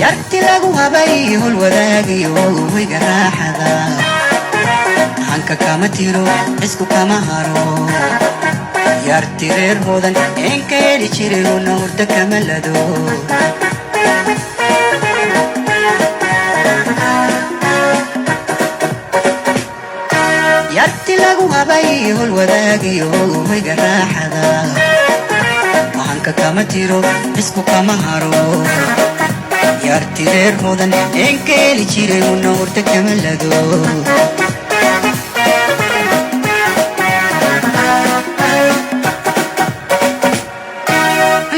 yarti lagu habay hol wadaagayo wayga raaxada hanka kama tiro isku kama haro yarti reer hodan inka heli jiray una hurda kama lado yarti lagu habay hol wadaagayo wayga raaxada hanka kama tiro isku kama haro yarti reer hodan inka heli jiray una hurda kama lado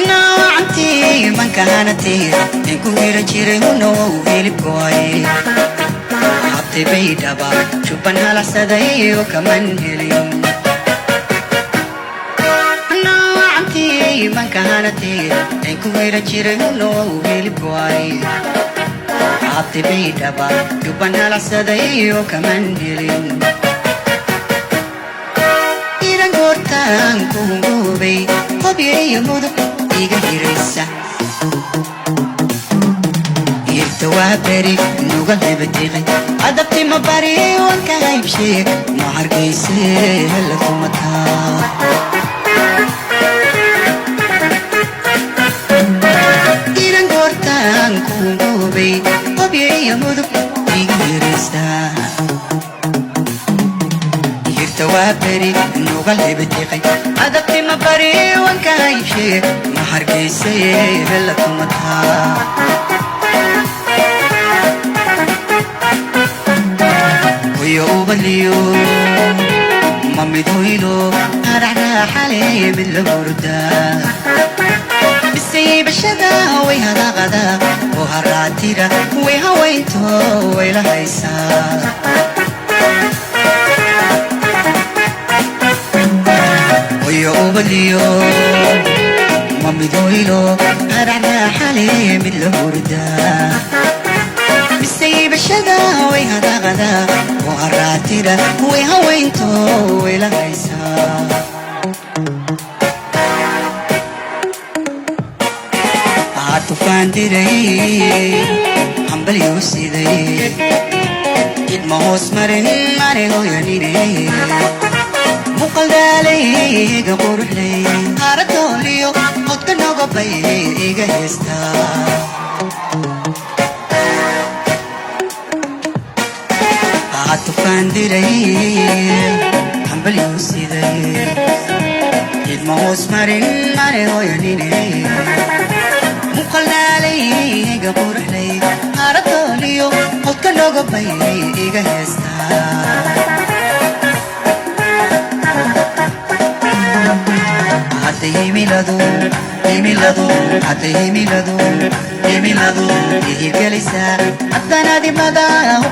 noocanti mankahanati inku hira jiray una hilibkooy habti bay dhaba jubban halaxsaday oo kaman helin mankahanati inku hira jiray una hilibkooy habti bay dhaba jubban halaxsaday oo kaman helin iran goortaan ku hungoobay hobyayo mudug iga hiraysa irta waa beri nuga hebatiqay adabti ma bari wanka haybsheeg ma hargayse hela kumataa iran goortaan ku hungoobay hobyayo mudug iga hiraysa irta waa beri nuga hebatiqay adabti ma bari wanka haybsheeg ma hargayse hela kumataa ويا أبليو مامي دويلو هرعنا حالي من الوردة بالسيب الشدا ويهذا غدا وهراتيرا ويهوينتو ويلا هيسا ويا أبليو مامي دويلو هرعنا حالي من الوردة بالسيب الشدا ويهذا غدا وهراتيرا ويهوينتو ويلا هيسا عطفان ديري حنبل يوسيدي إد ما هو اسمرين ماري هو ينيني مقل دالي قبور لي هاردو ليو قد كنو قبي إيجا هستا عطفان ديري حنبل يوسيدي إد ما هو اسمرين ماري هو ينيني مقلنا لي قبور لي هاردو ليو قد كنو قبي إيجا هستا حتى يميلادو حتى يميلادو إيه جالسة حتى نادي مدى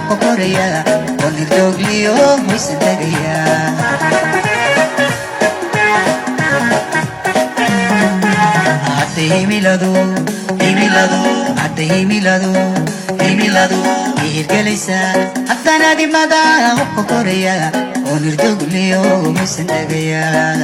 هو كوريا ونردوغ ليو ويسندقيا حتى يميلادو حتى يميلادو إيه جالسة حتى نادي مدى هو كوريا ونردوغ ليو ويسندقيا